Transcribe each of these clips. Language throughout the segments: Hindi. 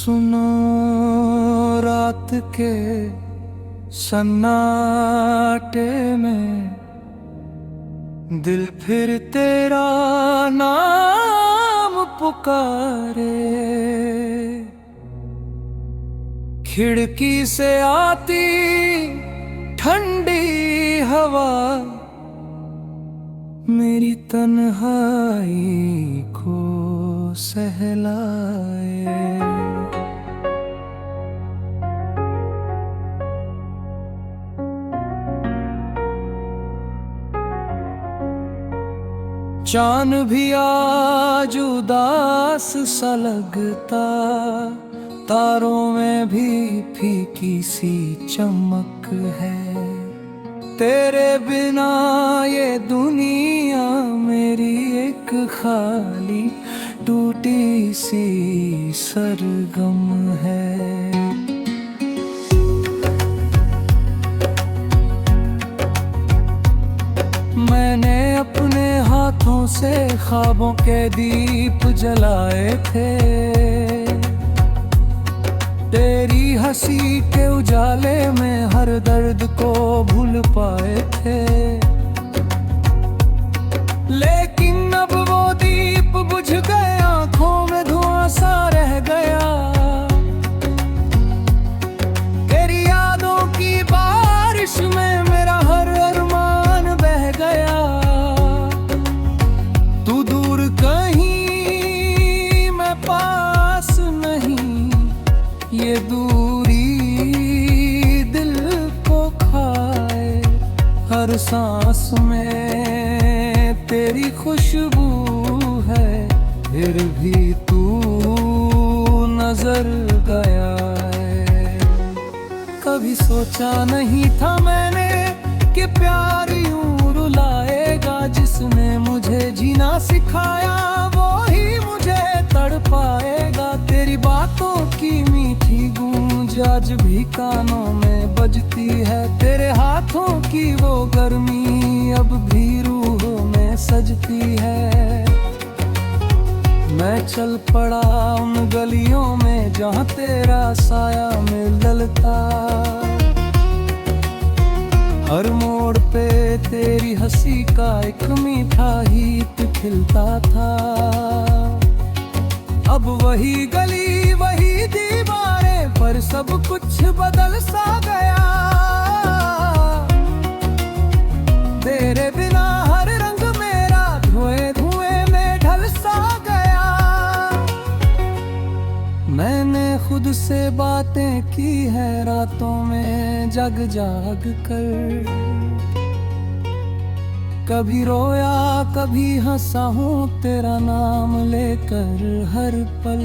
सुनो रात के सन्नाटे में दिल फिर तेरा नाम पुकारे। खिड़की से आती ठंडी हवा मेरी तन्हाई को सहलाए। चांद भी आज उदास सा लगता, तारों में भी फीकी सी चमक है। तेरे बिना ये दुनिया मेरी एक खाली टूटी सी सरगम है। मैंने अपने हाथों से ख्वाबों के दीप जलाए थे, तेरी हंसी के उजाले में हर दर्द को भूल पाए थे। लेकिन अब वो दीप बुझ गए, आंखों में धुआं सा रह गया। तेरी यादों की बारिश में मेरा हर अरमान बह गया। तू दूर कहीं मैं पास नहीं, ये दूरी दिल को खाए। हर सांस में तेरी खुशबू है, फिर भी तू नजर गया है। कभी सोचा नहीं था मैंने कि प्यार यूं रुलाएगा। जिसने मुझे जीना सिखाया वो ही मुझे तड़पाएगा। तेरी बातों की मीठी गूंज आज भी कानों में बजती है। तेरे हाथों की वो गर्मी अब भी रूहों में सजती है। मैं चल पड़ा उन गलियों में जहाँ तेरा साया में ललता। हर मोड़ पे तेरी हंसी का एक मीठा गीत खिलता था। अब वही गली वही दीवारें, पर सब कुछ बदल सा गया। तेरे बिना हर रंग मेरा धुएं धुएं में ढल सा गया। मैंने खुद से बातें की है रातों में जग जाग कर। कभी रोया कभी हंसा हूँ तेरा नाम लेकर हर पल।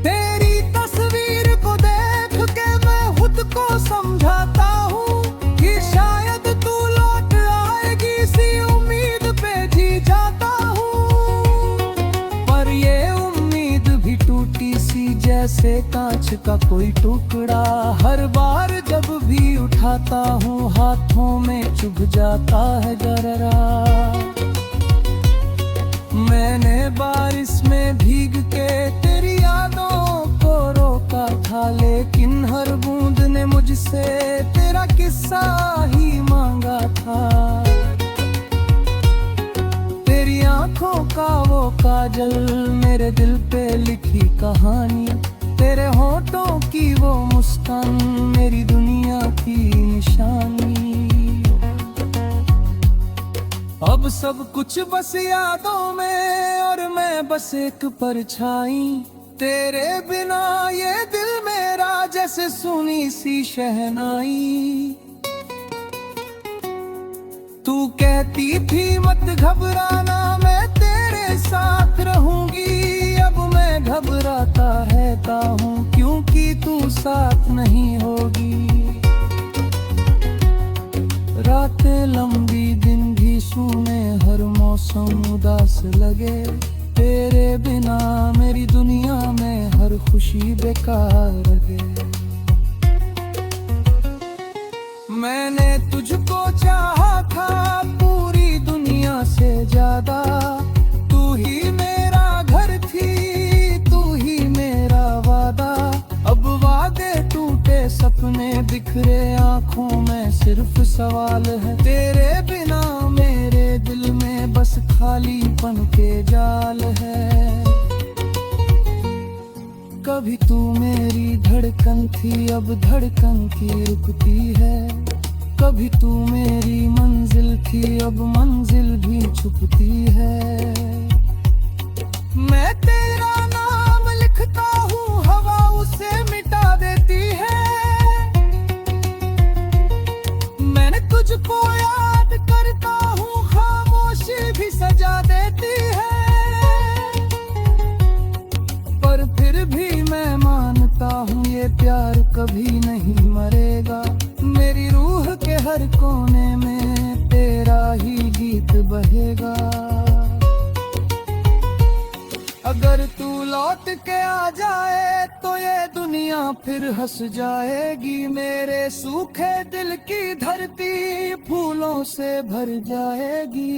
तेरी तस्वीर को देख के मैं खुद को समझाता हूँ कि शायद तू लौट आएगी, सी उम्मीद पे जी जाता हूँ। पर ये उम्मीद भी टूटी सी जैसे कांच का कोई टुकड़ा। हर बार जब भी उठाता हूँ हाथों में चुभ जाता है जरा। मैंने बारिश में भीग के तेरी यादों को रोका था, लेकिन हर बूंद ने मुझसे तेरा किस्सा ही मांगा था। तेरी आंखों का वो काजल मेरे दिल पे लिखी कहानी। तेरे होठों की वो मुस्कान मेरी दुनिया की निशानी। अब सब कुछ बस यादों में और मैं बस एक परछाई। तेरे बिना ये दिल मेरा जैसे सुनी सी शहनाई। तू कहती थी मत घबराना मैं तेरे साथ रहूंगी। अब मैं घबराता रहता हूँ क्योंकि तू साथ नहीं होगी। रातें लंबी दिन भी सूने, हर मौसम उदास लगे। तेरे बिना मेरी दुनिया में हर खुशी बेकार लगे। मैंने तुझको चाहा था पूरी दुनिया से ज्यादा। तू ही मेरा घर थी, तू सवाल है। तेरे बिना मेरे दिल में बस खालीपन के जाल है। कभी तू मेरी धड़कन थी, अब धड़कन की रुकती है। कभी तू मेरी मंजिल थी, अब मंजिल भी छुपती है। मैं तेरा नाम लिखता हूँ, हवा उसे मिटा देती है। मैंने तुझको याद करता हूँ, खामोशी भी सजा देती है। पर फिर भी मैं मानता हूँ ये प्यार कभी नहीं मरेगा। मेरी रूह के हर कोने में तेरा ही गीत बहेगा। अगर तू लौट के आ जाए तो ये दुनिया फिर हंस जाएगी। मेरे सूखे दिल की धरती फूलों से भर जाएगी।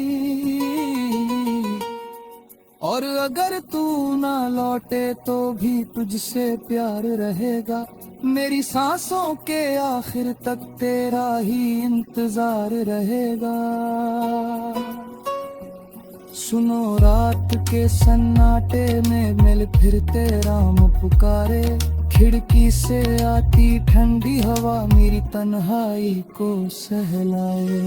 और अगर तू ना लौटे तो भी तुझसे प्यार रहेगा। मेरी सांसों के आखिर तक तेरा ही इंतजार रहेगा। सुनो रात के सन्नाटे में मिल फिर तेरा पुकारे। खिड़की से आती ठंडी हवा मेरी तन्हाई को सहलाए।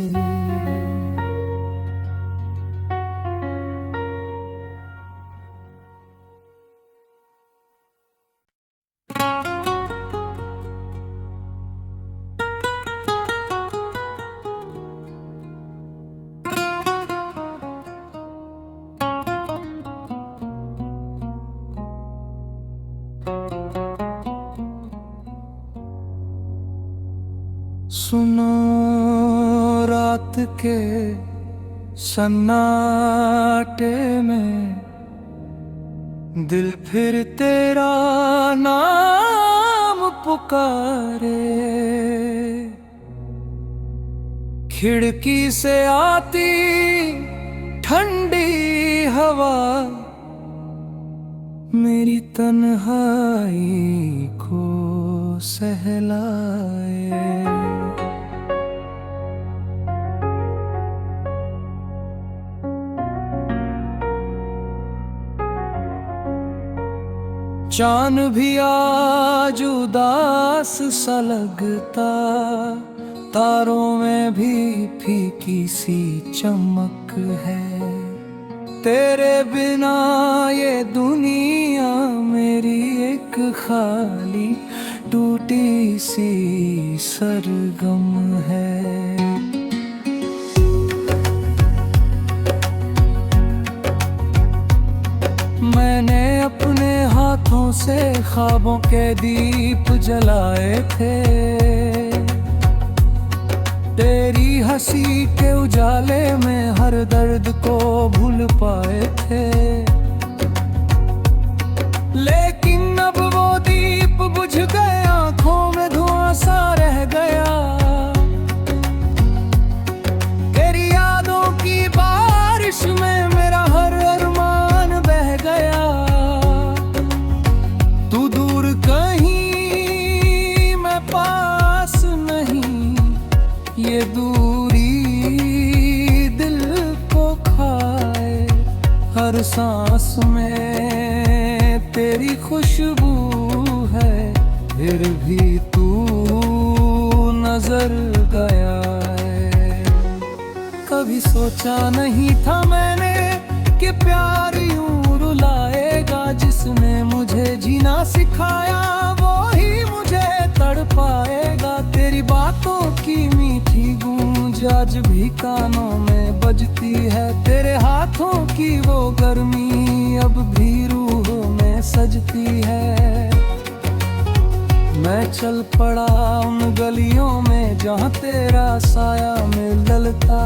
सुनो रात के सन्नाटे में दिल फिर तेरा नाम पुकारे। खिड़की से आती ठंडी हवा मेरी तन्हाई को सहलाए। चांद भी आज उदास सा लगता, तारों में भी फीकी सी चमक है। तेरे बिना ये दुनिया मेरी एक खाली टूटी सी सरगम है। मैंने अपने हाथों से ख्वाबों के दीप जलाए थे। तेरी हंसी के उजाले में हर दर्द को भूल पाए थे। लेकिन अब वो दीप बुझ गए, आंखों में धुआं सा रह गया। तेरी यादों की बारिश में मेरा हर अरमान बह गया। तू दूर कहीं मैं पास नहीं, ये दूरी दिल को खाए। हर सांस में तेरी खुशबू है, फिर भी तू नजर गया है। कभी सोचा नहीं था मैंने कि प्यार यूं रुलाएगा। जिसने मुझे जीना सिखाया वो ही मुझे तड़पाएगा। तेरी बातों की मीठी गूंज आज भी कानों में बजती है। तेरे हाथों की वो गर्मी अब भी रूहों में सजती है। मैं चल पड़ा उन गलियों में जहाँ तेरा साया मिलता।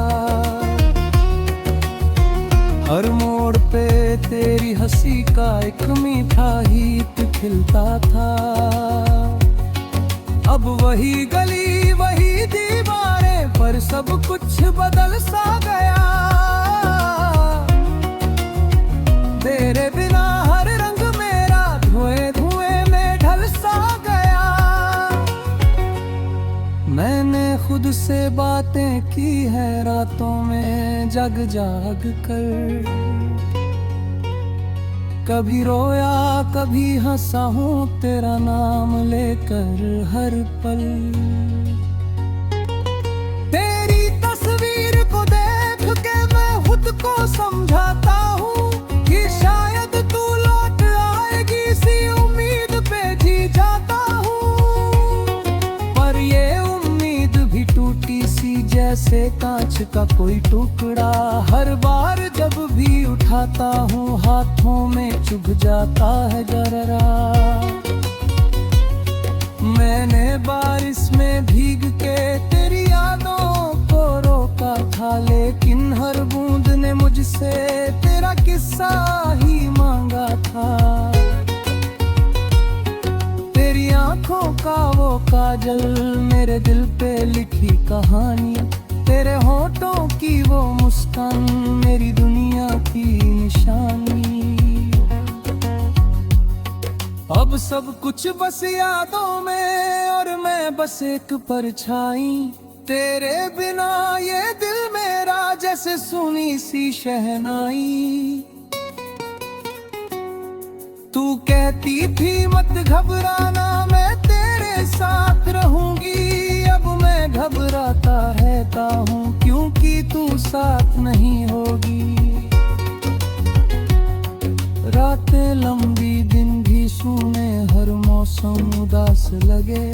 हर मोड़ पे तेरी हंसी का एक मीठा गीत खिलता था। अब वही गली वही दीवारें, पर सब कुछ बदल सा गया। तेरे बिना हर रंग मेरा धुएं धुएं में ढल सा गया। मैंने खुद से तुझसे बातें की है रातों में जग जाग कर। कभी रोया कभी हंसा हूँ तेरा नाम लेकर हर पल। तेरी तस्वीर को देख के मैं खुद को समझाता हूँ कि शायद तू लौट आएगी, सी उम्मीद पे जी जाता हूँ। पर ये उम्मीद भी टूटी सी जैसे कांच का कोई टुकड़ा। हर बार जब भी उठाता हूँ हाथों में चुभ जाता है जरा। मैंने बारिश में भीग के तेरी यादों को रोका था, लेकिन हर बूंद ने मुझसे तेरा किस्सा ही मांगा था। तेरी आंखों का वो काजल मेरे दिल पे लिखी कहानी, तेरे होठों की वो मुस्कान मेरी दुनिया की निशानी। अब सब कुछ बस यादों में और मैं बस एक परछाई। तेरे बिना ये दिल मेरा जैसे सुनी सी शहनाई। तू कहती थी मत घबराना मैं तेरे साथ रहूंगी, अब मैं घबराता रहता हूँ क्योंकि तू साथ नहीं होगी। रातें लंबी दिन भी सूने हर मौसम उदास लगे,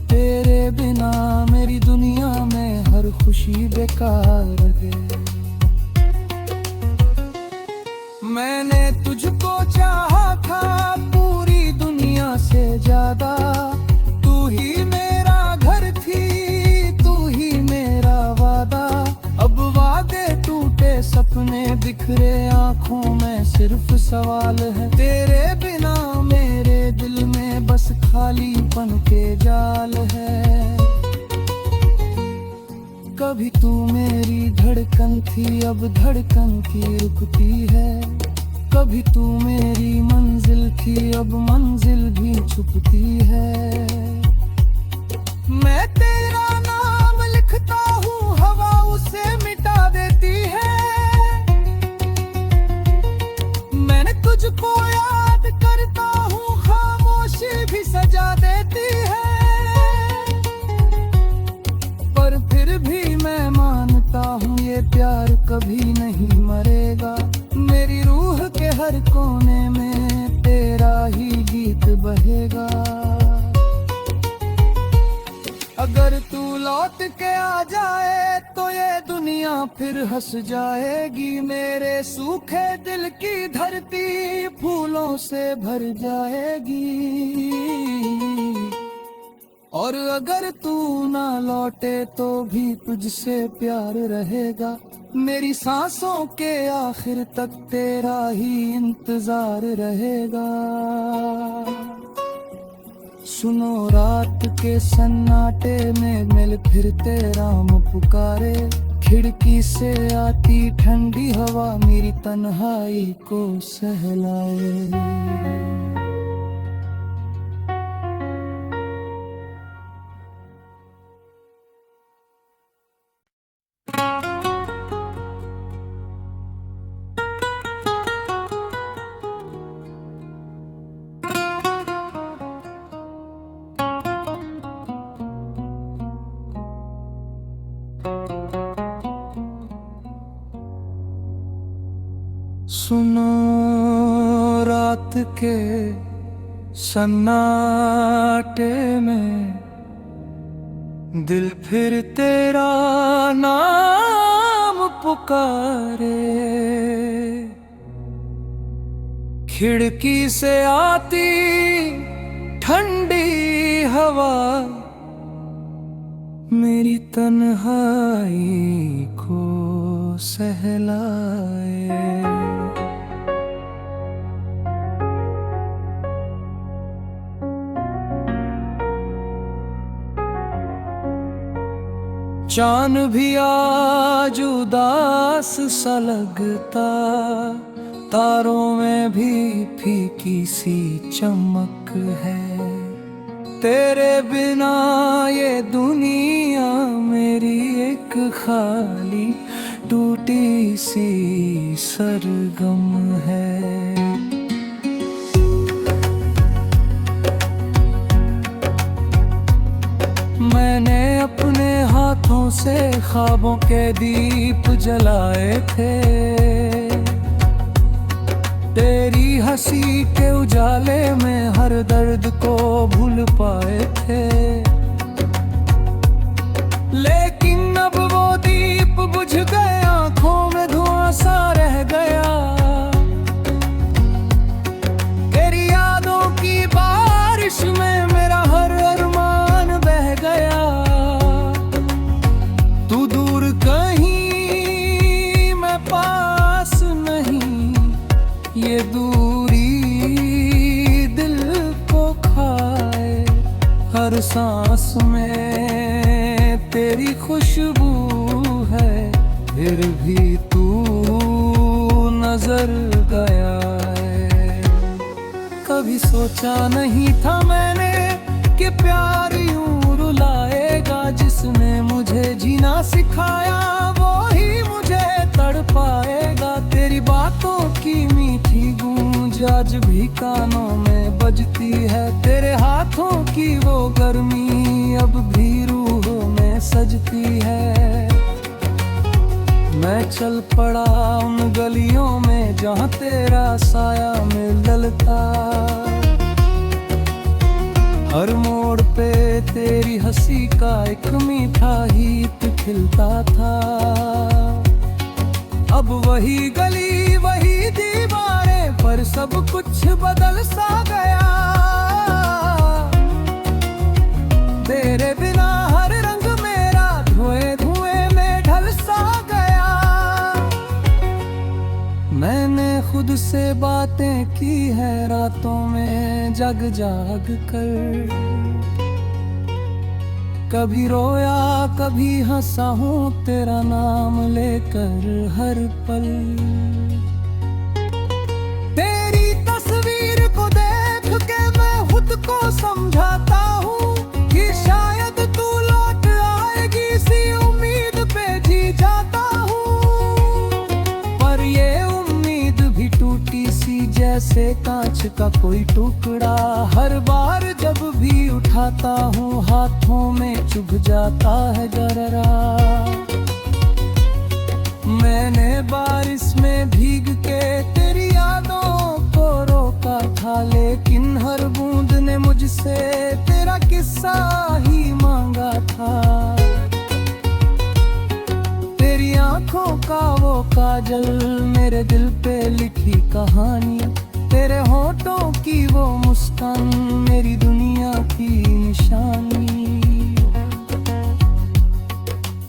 तेरे बिना मेरी दुनिया में हर खुशी बेकार लगे। मैंने तुझको चाहा था पूरी दुनिया से ज्यादा, तू ही मेरा घर थी तू ही मेरा वादा। अब वादे टूटे सपने बिखरे आंखों में सिर्फ सवाल है, तेरे बिना मेरे दिल में बस खालीपन के जाल है। कभी तू मेरी धड़कन थी अब धड़कन की रुकती है, कभी तू मेरी मंजिल थी अब मंजिल भी छुपती है। मैं तेरा नाम लिखता हूँ हवा उसे मिटा देती है, मैंने तुझको याद करता हूँ खामोशी भी सजा देती है। पर फिर भी मैं मानता हूँ ये प्यार कभी नहीं मरेगा, मेरी रूह के हर कोने में तेरा ही गीत बहेगा। अगर तू लौट के आ जाए तो ये दुनिया फिर हंस जाएगी, मेरे सूखे दिल की धरती फूलों से भर जाएगी। और अगर तू ना लौटे तो भी तुझसे प्यार रहेगा, मेरी सांसों के आखिर तक तेरा ही इंतजार रहेगा। सुनो रात के सन्नाटे में मिल फिर तेरा पुकारे, खिड़की से आती ठंडी हवा मेरी तन्हाई को सहलाए। सुनो रात के सन्नाटे में दिल फिर तेरा नाम पुकारे, खिड़की से आती ठंडी हवा मेरी तन्हाई को सहलाए। चांद भी आज उदास सा लगता, तारों में भी फीकी सी चमक है। तेरे बिना ये दुनिया मेरी खाली टूटी सी सरगम है। मैंने अपने हाथों से ख्वाबों के दीप जलाए थे, तेरी हंसी के उजाले में हर दर्द को भूल पाए थे। लेकिन अब वो दीप बुझ गए, आंखों में धुआं सा रह गया। तेरी यादों की बारिश में मेरा हर अरमान बह गया। तू दूर कहीं मैं पास नहीं, ये दूरी दिल को खाए। हर सांस में तेरी खुशबू है, फिर भी तू नजर गया है। कभी सोचा नहीं था मैंने कि प्यार यूं रुलाएगा। जिसने मुझे जीना सिखाया वो ही मुझे तड़पाएगा। तेरी बातों की मीठी गूंज आज भी कानों में बजती है। तेरे हाथों की वो गर्मी अब भी रूहों में सजती है। मैं चल पड़ा उन गलियों में जहाँ तेरा साया मिलता। हर मोड़ पे तेरी हंसी का एक मीठा गीत खिलता था। अब वही गली वही दीवारें, पर सब कुछ बदल सा गया। तेरे बिना हर रंग मेरा धुएं धुएं में ढल सा गया। मैंने खुद से बातें की है रातों में जग जाग कर। कभी रोया कभी हंसा हूँ तेरा नाम लेकर हर पल। तेरी तस्वीर को देख के मैं खुद को समझाता हूँ कि शायद तू लौट आएगी, सी उम्मीद पे जी जाता हूँ। पर ये उम्मीद भी टूटी सी जैसे कांच का कोई टुकड़ा। हर बार जब भी उठाता हूँ हाथों में चुभ जाता है जरा। मैंने बारिश में भीग के तेरी यादों को रोका था, लेकिन हर बूंद ने मुझसे तेरा किस्सा ही मांगा था। तेरी आंखों का वो काजल मेरे दिल पे लिखी कहानी। तेरे होठों की वो मुस्कान मेरी दुनिया की निशानी।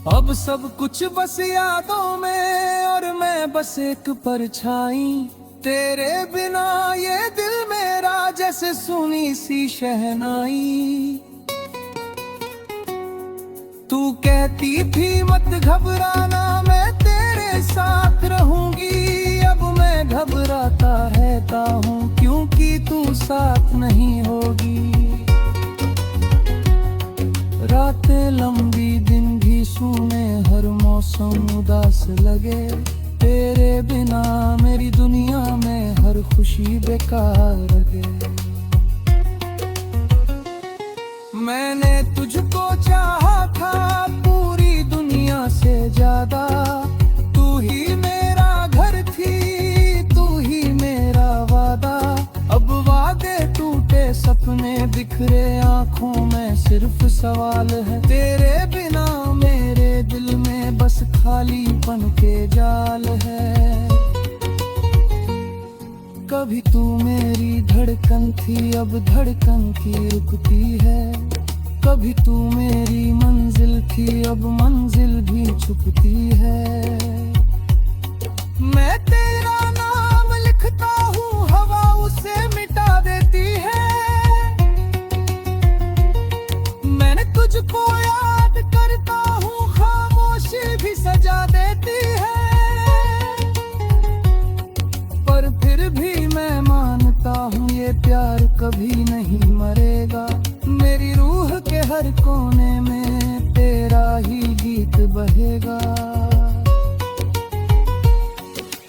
अब सब कुछ बस यादों में और मैं बस एक परछाई। तेरे बिना ये दिल मेरा जैसे सुनी सी शहनाई। तू कहती थी मत घबराना मैं तेरे साथ रहूंगी। अब मैं घबराता रहता हूँ क्योंकि तू साथ नहीं होगी। रातें लंबी दिन भी सूने, हर मौसम उदास लगे। तेरे बिना मेरी दुनिया में हर खुशी बेकार लगे। मैंने तुझको चाहा था पूरी दुनिया से ज्यादा। तू ही मेरा घर थी, तू ही मेरा वादा। अब वादे टूटे सपने बिखरे आंखों में सिर्फ सवाल है। तेरे बिना मेरे दिल में बस खालीपन के जाल है। कभी तू मेरी धड़कन थी, अब धड़कन की रुकती है। कभी तू मेरी मंजिल थी, अब मंजिल भी छुपती है। मैं तेरा नाम लिखता हूँ, हवा उसे मिटा देती है। मैंने तुझको याद करता हूँ, खामोशी भी सजा देती है। पर फिर भी मैं मानता हूँ ये प्यार कभी नहीं मरेगा। मेरी रूह के हर कोने में तेरा ही गीत अमृत बहेगा।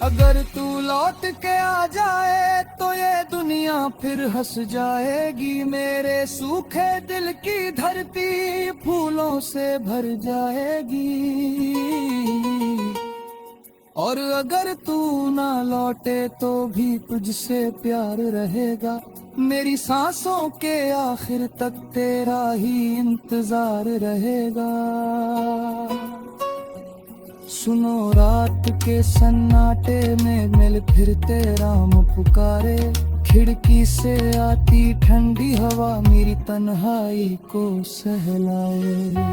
अगर तू लौट के आ जाए तो ये दुनिया फिर हंस जाएगी। मेरे सूखे दिल की धरती फूलों से भर जाएगी। और अगर तू ना लौटे तो भी तुझसे प्यार रहेगा। मेरी सांसों के आखिर तक तेरा ही इंतजार रहेगा। सुनो रात के सन्नाटे में मिल फिर तेरा मुँह पुकारे। खिड़की से आती ठंडी हवा मेरी तन्हाई को सहलाए।